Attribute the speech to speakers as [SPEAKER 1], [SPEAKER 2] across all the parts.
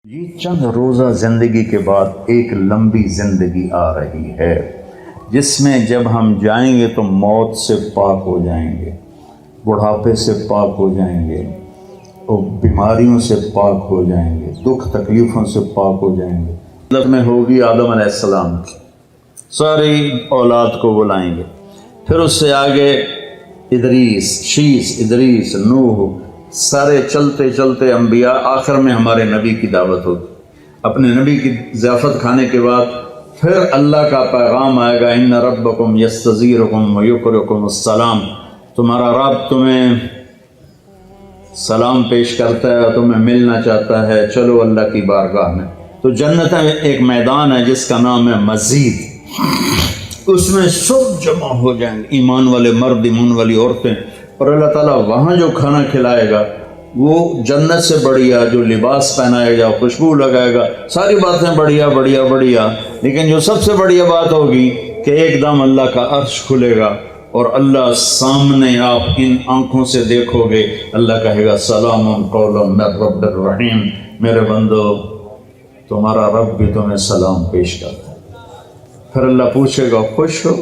[SPEAKER 1] یہ چند روزہ زندگی کے بعد ایک لمبی زندگی آ رہی ہے جس میں جب ہم جائیں گے تو موت سے پاک ہو جائیں گے، بڑھاپے سے پاک ہو جائیں گے، اور بیماریوں سے پاک ہو جائیں گے، دکھ تکلیفوں سے پاک ہو جائیں گے۔ مطلب میں ہوگی آدم علیہ السلام کی ساری اولاد کو بلائیں گے، پھر اس سے آگے ادریس، شیس، ادریس، نوح، سارے چلتے چلتے انبیاء، آخر میں ہمارے نبی کی دعوت ہوگی۔ اپنے نبی کی ضیافت کھانے کے بعد پھر اللہ کا پیغام آئے گا، ان ربکم یستزیرکم ویقرئکم السلام، تمہارا رب تمہیں سلام پیش کرتا ہے اور تمہیں ملنا چاہتا ہے، چلو اللہ کی بارگاہ میں۔ تو جنت میں ایک میدان ہے جس کا نام ہے مسجد، اس میں سب جمع ہو جائیں گے، ایمان والے مرد، ایمان والی عورتیں، اور اللہ تعالیٰ وہاں جو کھانا کھلائے گا وہ جنت سے بڑھیا، جو لباس پہنائے گا، خوشبو لگائے گا، ساری باتیں بڑھیا بڑھیا بڑھیا، لیکن جو سب سے بڑھیا بات ہوگی کہ ایک دم اللہ کا عرش کھلے گا اور اللہ سامنے، آپ ان آنکھوں سے دیکھو گے، اللہ کہے گا سلام قولا من رب الرحیم، میرے بندو تمہارا رب بھی تمہیں سلام پیش کرتا ہے۔ پھر اللہ پوچھے گا خوش ہو،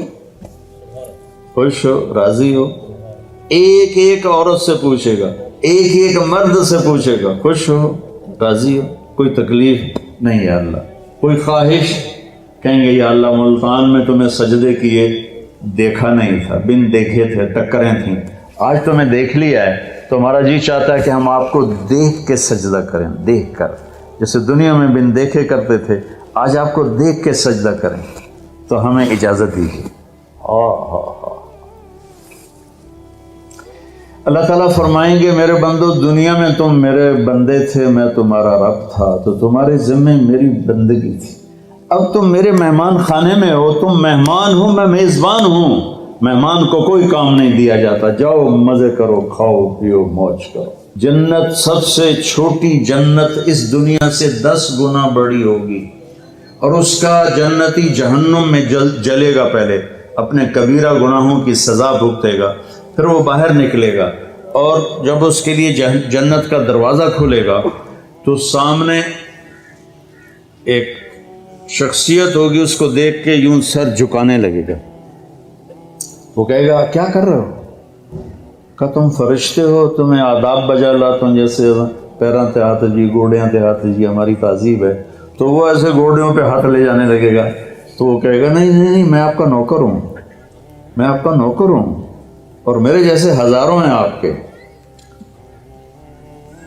[SPEAKER 1] خوش ہو، راضی ہو؟ ایک ایک عورت سے پوچھے گا، ایک ایک مرد سے پوچھے گا، خوش ہو، راضی ہو؟ کوئی تکلیف نہیں یا اللہ؟ کوئی خواہش؟ کہیں گے یا اللہ ملتان میں تمہیں سجدے کیے دیکھا نہیں تھا، بن دیکھے تھے، ٹکریں تھیں، آج تمہیں دیکھ لیا ہے تو ہمارا جی چاہتا ہے کہ ہم آپ کو دیکھ کے سجدہ کریں، دیکھ کر، جیسے دنیا میں بن دیکھے کرتے تھے، آج آپ کو دیکھ کے سجدہ کریں، تو ہمیں اجازت دیجیے۔ اللہ تعالیٰ فرمائیں گے میرے بندو دنیا میں تم میرے بندے تھے، میں تمہارا رب تھا، تو تمہارے ذمہ میری بندگی تھی، اب تم میرے مہمان خانے میں ہو، تم مہمان ہو، میں میزبان ہوں، مہمان کو کوئی کام نہیں دیا جاتا، جاؤ مزے کرو، کھاؤ پیو، موج کرو۔ جنت سب سے چھوٹی جنت اس دنیا سے 10 گنا بڑی ہوگی، اور اس کا جنتی جہنم میں جلے گا، پہلے اپنے کبیرہ گناہوں کی سزا بھگتے گا، پھر وہ باہر نکلے گا، اور جب اس کے لیے جنت کا دروازہ کھلے گا تو سامنے ایک شخصیت ہوگی، اس کو دیکھ کے یوں سر جھکانے لگے گا، وہ کہے گا کیا کر رہے ہو؟ کہ تم فرشتے ہو، تمہیں آداب بجا لاتا ہوں، جیسے پیراں تے ہاتھ جی، گوڑیاں تے ہاتھ جی، ہماری تہذیب ہے، تو وہ ایسے گوڑیوں پہ ہاتھ لے جانے لگے گا، تو وہ کہے گا نہیں نہیں نہیں، میں آپ کا نوکر ہوں، میں آپ کا نوکر ہوں، اور میرے جیسے ہزاروں ہیں آپ کے۔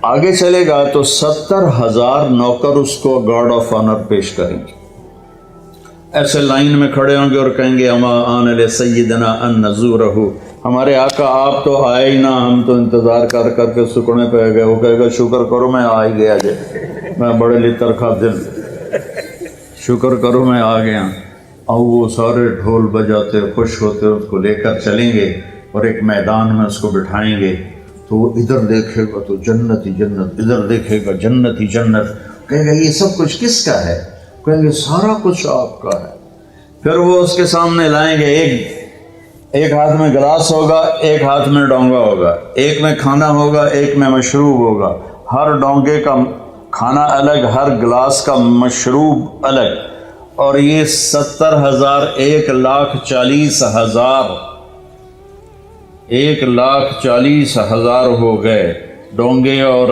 [SPEAKER 1] آگے چلے گا تو 70,000 نوکر اس کو گارڈ آف آنر پیش کریں گے، ایسے لائن میں کھڑے ہوں گے اور کہیں گے اما آن علی سیدنا ان نزورہ، ہمارے آقا آپ تو آئے ہی نہ، ہم تو انتظار کر کر کے سکڑے پہ گئے۔ وہ کہے گا شکر کرو میں آ ہی گیا جے، میں بڑے لطر کھا دل، شکر کرو میں آ گیا۔ اور وہ سارے ڈھول بجاتے خوش ہوتے اس کو لے کر چلیں گے اور ایک میدان میں اس کو بٹھائیں گے، تو وہ ادھر دیکھے گا تو جنت ہی جنت، ادھر دیکھے گا جنت ہی جنت، کہے گا یہ سب کچھ کس کا ہے؟ کہیں گے سارا کچھ آپ کا ہے۔ پھر وہ اس کے سامنے لائیں گے، ایک ہاتھ میں گلاس ہوگا، ایک ہاتھ میں ڈونگا ہوگا، ایک میں کھانا ہوگا، ایک میں مشروب ہوگا، ہر ڈونگے کا کھانا الگ، ہر گلاس کا مشروب الگ، اور یہ 70,000 1,40,000 ہو گئے ڈونگے اور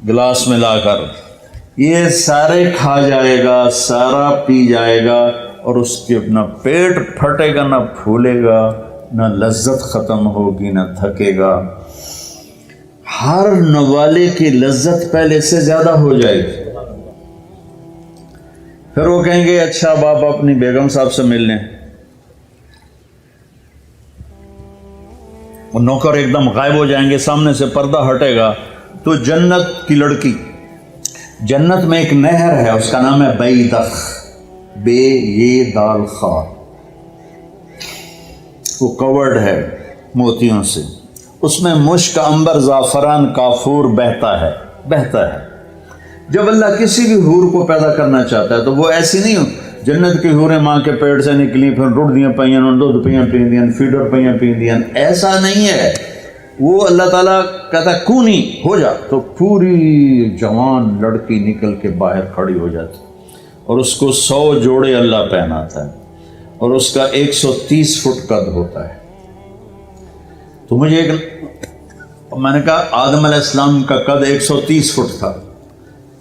[SPEAKER 1] گلاس ملا کر، یہ سارے کھا جائے گا، سارا پی جائے گا، اور اس کے نہ پیٹ پھٹے گا، نہ پھولے گا، نہ لذت ختم ہوگی، نہ تھکے گا، ہر نوالے کی لذت پہلے سے زیادہ ہو جائے گی۔ پھر وہ کہیں گے اچھا اب آپ اپنی بیگم صاحب سے مل لیں، وہ نوکر ایک دم غائب ہو جائیں گے، سامنے سے پردہ ہٹے گا تو جنت کی لڑکی، جنت میں ایک نہر ہے، اس کا نام ہے بیدخ، بے یہ دال خا، وہ کورڈ ہے موتیوں سے، اس میں مشک، عنبر، زعفران، کافور بہتا ہے۔ جب اللہ کسی بھی حور کو پیدا کرنا چاہتا ہے تو وہ ایسی نہیں ہو، جنت کی حوریں ماں کے پیٹ سے نکلی، پھر رڑ دیاں پیاں، دودھ پیاں پیندیاں، فیڈر پیاں پیندیاں، ایسا نہیں ہے۔ وہ اللہ تعالیٰ کہتا ہے کونی ہو جا، تو پوری جوان لڑکی نکل کے باہر کھڑی ہو جاتی، اور اس کو 100 جوڑے اللہ پہناتا ہے، اور اس کا 130 فٹ قد ہوتا ہے۔ تو مجھے میں نے کہا آدم علیہ السلام کا قد 130 فٹ تھا،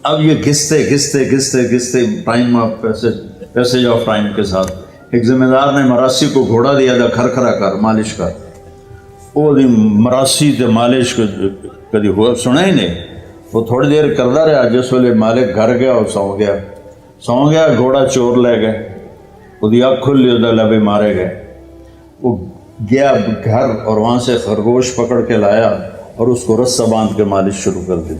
[SPEAKER 1] اب یہ گھستے گھستے گھستے گھستے time of passage of time کے ساتھ ایک ذمہ دار نے مراسی کو گھوڑا دیا تھا، کھرکھرا کر مالش کر، وہ مراسی تے مالش کدی ہوا سنا ہی نہیں، وہ تھوڑی دیر کرتا رہا، جس ویلے مالک گھر گیا اور سو گیا گھوڑا چور لے گئے، وہ اکھ کھلی وہ لبے مارے گئے، وہ گیا گھر اور وہاں سے خرگوش پکڑ کے لایا اور اس کو رسہ باندھ کے مالش شروع کر دی۔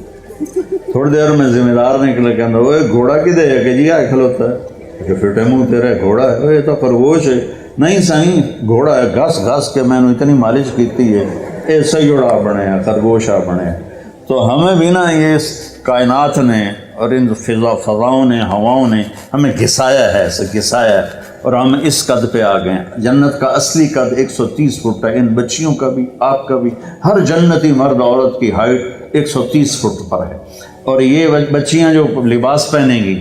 [SPEAKER 1] تھوڑی دیر میں ذمہ دار نکلے کہ وہ گھوڑا کدے ہے کہ جی آ کھلوتا ہے کہ فٹے منہ تیرا گھوڑا ہے، یہ تو خرگوش ہے، نہیں سائیں گھوڑا ہے، گھس گھس کے میں نے اتنی مالش کیتی ہے اے سیڑا بنے ہیں، خرگوش آ بنے ہیں۔ تو ہمیں بھی نا یہ کائنات نے اور ان فضاؤں نے ہواؤں نے ہمیں گھسایا ہے، ایسے گھسایا ہے، اور ہم اس قد پہ آ گئے ہیں۔ جنت کا اصلی قد 130 فٹ ہے، ان بچیوں کا بھی آپ کا بھی، ہر جنتی مرد عورت کی ہائٹ 130 فٹ پر ہے، اور یہ بچیاں جو لباس پہنیں گی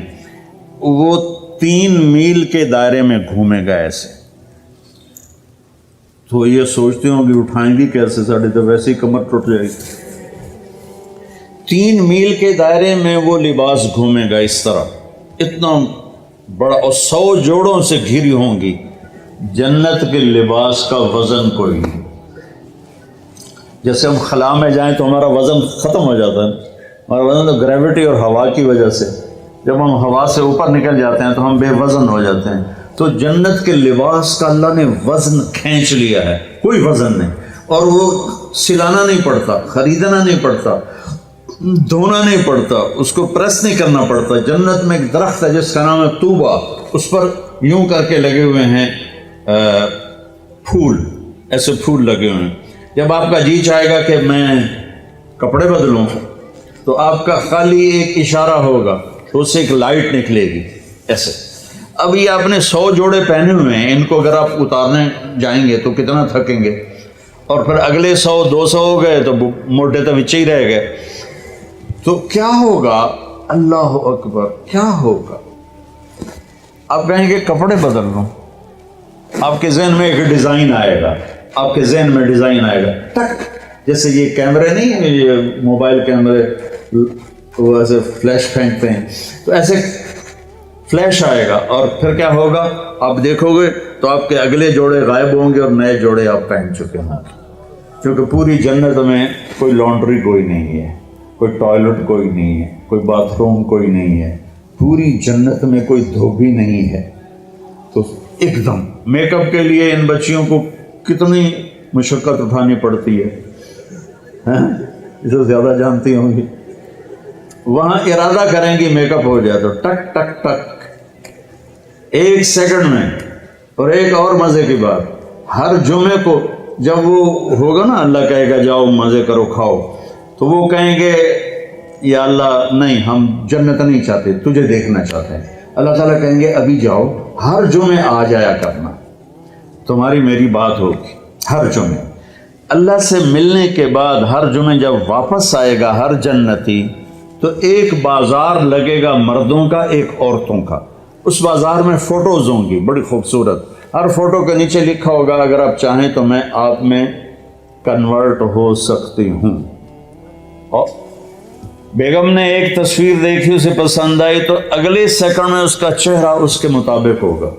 [SPEAKER 1] وہ 3 میل کے دائرے میں گھومے گا ایسے۔ تو یہ سوچتے ہوں کہ اٹھائیں گی کیسے، ساڑھے تو ویسے ہی کمر ٹوٹ جائے گی۔ 3 میل کے دائرے میں وہ لباس گھومے گا اس طرح، اتنا بڑا، اور 100 جوڑوں سے گھری ہوں گی۔ جنت کے لباس کا وزن کوئی نہیں، جیسے ہم خلا میں جائیں تو ہمارا وزن ختم ہو جاتا ہے، ہمارا وزن تو گریوٹی اور ہوا کی وجہ سے، جب ہم ہوا سے اوپر نکل جاتے ہیں تو ہم بے وزن ہو جاتے ہیں۔ تو جنت کے لباس کا اللہ نے وزن کھینچ لیا ہے، کوئی وزن نہیں، اور وہ سلانا نہیں پڑتا، خریدنا نہیں پڑتا، دھونا نہیں پڑتا، اس کو پریس نہیں کرنا پڑتا۔ جنت میں ایک درخت ہے جس کا نام ہے طوبہ، اس پر یوں کر کے لگے ہوئے ہیں پھول، ایسے پھول لگے ہوئے ہیں۔ جب آپ کا جی چاہے گا کہ میں کپڑے بدلوں تو آپ کا خالی ایک اشارہ ہوگا تو اس سے ایک لائٹ نکلے گی ایسے۔ اب یہ آپ نے 100 جوڑے پہنے ہوئے ہیں، ان کو اگر آپ اتارنے جائیں گے تو کتنا تھکیں گے، اور پھر اگلے 100 200 ہو گئے تو موٹے تو بچے ہی رہ گئے۔ تو کیا ہوگا، اللہ اکبر، کیا ہوگا؟ آپ کہیں گے کپڑے بدل لوں، آپ کے ذہن میں ایک ڈیزائن آئے گا، آپ کے ذہن میں ڈیزائن آئے گا، ٹک، جیسے یہ کیمرے نہیں ہیں، یہ موبائل کیمرے وہ ایسے فلیش پھینکتے ہیں، تو ایسے فلیش آئے گا، اور پھر کیا ہوگا، آپ دیکھو گے تو آپ کے اگلے جوڑے غائب ہوں گے اور نئے جوڑے آپ پہن چکے ہوں گے، کیونکہ پوری جنت میں کوئی لانڈری کوئی نہیں ہے، کوئی ٹوائلٹ کوئی نہیں ہے، کوئی باتھ روم کوئی نہیں ہے، پوری جنت میں کوئی دھوبی نہیں ہے۔ تو ایک دم میک اپ کے لیے ان بچیوں کو کتنی مشقت اٹھانی پڑتی ہے، اسے زیادہ جانتی ہوں گی۔ وہاں ارادہ کریں گی میک اپ ہو جائے تو ٹک ٹک ٹک 1 سیکنڈ میں۔ اور ایک اور مزے کی بات، ہر جمعے کو جب وہ ہوگا نا، اللہ کہے گا جاؤ مزے کرو کھاؤ، تو وہ کہیں گے یا اللہ نہیں، ہم جنت نہیں چاہتے، تجھے دیکھنا چاہتے ہیں۔ اللہ تعالیٰ کہیں گے ابھی جاؤ، ہر جمعے آ جایا کرنا، تمہاری میری بات ہوگی ہر جمعے۔ اللہ سے ملنے کے بعد ہر جمعے جب واپس آئے گا ہر جنتی، تو ایک بازار لگے گا مردوں کا، ایک عورتوں کا۔ اس بازار میں فوٹوز ہوں گی بڑی خوبصورت، ہر فوٹو کے نیچے لکھا ہوگا اگر آپ چاہیں تو میں آپ میں کنورٹ ہو سکتی ہوں۔ اور بیگم نے ایک تصویر دیکھی، اسے پسند آئی تو اگلے سیکنڈ میں اس کا چہرہ اس کے مطابق ہوگا۔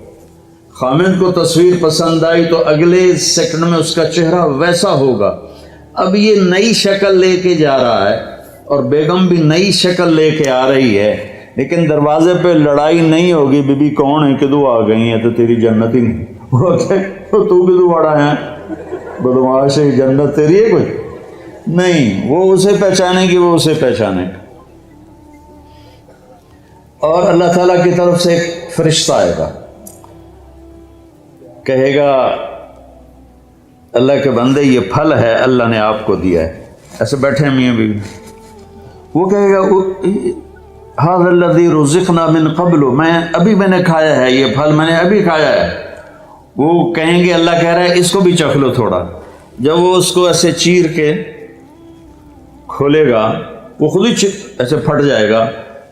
[SPEAKER 1] خامد کو تصویر پسند آئی تو اگلے سیکنڈ میں اس کا چہرہ ویسا ہوگا۔ اب یہ نئی شکل لے کے جا رہا ہے اور بیگم بھی نئی شکل لے کے آ رہی ہے، لیکن دروازے پہ لڑائی نہیں ہوگی، بی بی کون ہے، کدو آ گئی ہیں تو تیری جنت ہی نہیں، تو کدو بڑا ہے بدماش ہے، جنت تیری ہے کوئی نہیں، وہ اسے پہچانے گی، وہ اسے پہچانے گا۔ اور اللہ تعالیٰ کی طرف سے ایک فرشتہ آئے گا، کہے گا اللہ کے بندے یہ پھل ہے اللہ نے آپ کو دیا ہے، ایسے بیٹھے ہیں میاں بیوی، وہ کہے گا ھذا الذی رزقنا من قبل، میں نے کھایا ہے یہ پھل، میں نے ابھی کھایا ہے۔ وہ کہیں گے اللہ کہہ رہا ہے اس کو بھی چکھ لو تھوڑا۔ جب وہ اس کو ایسے چیر کے کھولے گا وہ خود ہی ایسے پھٹ جائے گا،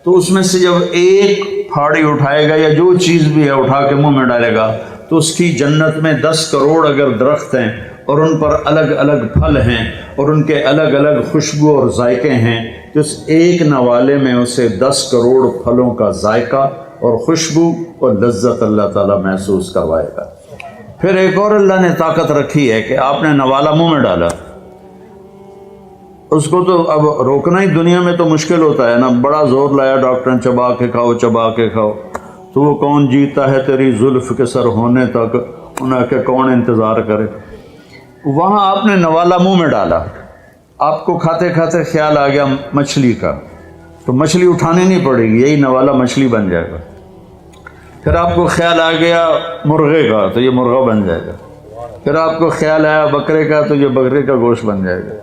[SPEAKER 1] تو اس میں سے جب ایک پھاڑی اٹھائے گا یا جو چیز بھی ہے اٹھا کے منہ میں ڈالے گا تو اس کی جنت میں 10 کروڑ اگر درخت ہیں اور ان پر الگ الگ پھل ہیں اور ان کے الگ الگ خوشبو اور ذائقے ہیں، تو اس ایک نوالے میں اسے 10 کروڑ پھلوں کا ذائقہ اور خوشبو اور لذت اللہ تعالیٰ محسوس کروائے گا۔ پھر ایک اور اللہ نے طاقت رکھی ہے کہ آپ نے نوالا منہ میں ڈالا، اس کو تو اب روکنا ہی دنیا میں تو مشکل ہوتا ہے نا، بڑا زور لایا ڈاکٹر نے چبا کے کھاؤ چبا کے کھاؤ، تو وہ کون جیتا ہے تیری زلف کے سر ہونے تک، انہیں کہ کون انتظار کرے۔ وہاں آپ نے نوالا منہ میں ڈالا، آپ کو کھاتے کھاتے خیال آ گیا مچھلی کا، تو مچھلی اٹھانی نہیں پڑے گی، یہی نوالا مچھلی بن جائے گا۔ پھر آپ کو خیال آ گیا مرغے کا، تو یہ مرغا بن جائے گا۔ پھر آپ کو خیال آیا بکرے کا، تو یہ بکرے کا گوشت بن جائے گا۔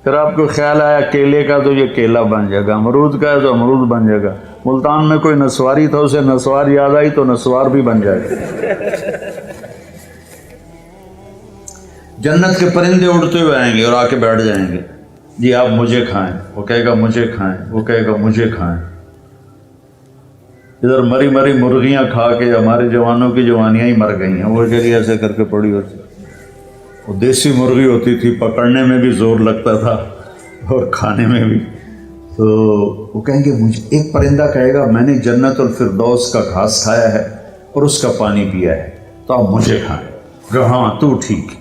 [SPEAKER 1] پھر آپ کو خیال آیا کیلے کا، تو یہ کیلا بن جائے گا۔ امرود کا ہے تو امرود بن جائے گا۔ ملتان میں کوئی نسواری تھا، اسے نسوار یاد آئی تو نسوار بھی بن جائے گا۔ جنت کے پرندے اڑتے ہوئے آئیں گے اور آ کے بیٹھ جائیں گے، جی آپ مجھے کھائیں، وہ کہے گا مجھے کھائیں، وہ کہے گا مجھے کھائیں۔ ادھر مری مری مرغیاں کھا کے ہمارے جوانوں کی جوانیاں ہی مر گئی ہیں، وہ چلیے ایسے کر کے پڑی ہوتی، وہ دیسی مرغی ہوتی تھی، پکڑنے میں بھی زور لگتا تھا اور کھانے میں بھی۔ تو وہ کہیں گے مجھے، ایک پرندہ کہے گا میں نے جنت الفردوس کا گھاس کھایا ہے اور اس کا پانی پیا ہے، تو آپ مجھے کھائیں۔ کہ ہاں تو ٹھیک۔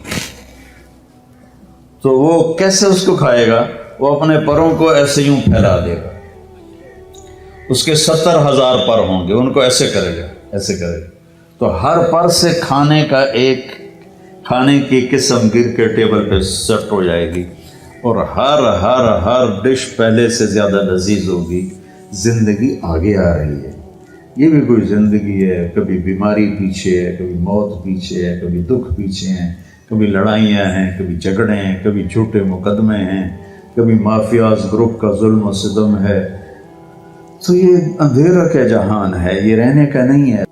[SPEAKER 1] تو وہ کیسے اس کو کھائے گا؟ وہ اپنے پروں کو ایسے یوں پھیلا دے گا، اس کے 70,000 پر ہوں گے، ان کو ایسے کرے گا، ایسے کرے گا، تو ہر پر سے کھانے کا ایک کھانے کی قسم گر کے ٹیبل پہ سیٹ ہو جائے گی، اور ہر ڈش پہلے سے زیادہ لذیذ ہوگی۔ زندگی آگے آ رہی ہے، یہ بھی کوئی زندگی ہے، کبھی بیماری پیچھے ہے، کبھی موت پیچھے ہے، کبھی دکھ پیچھے ہیں، کبھی لڑائیاں ہیں، کبھی جھگڑے ہیں، کبھی جھوٹے مقدمے ہیں، کبھی مافیاز گروپ کا ظلم و ستم ہے۔ تو یہ اندھیرا کا جہان ہے، یہ رہنے کا نہیں ہے۔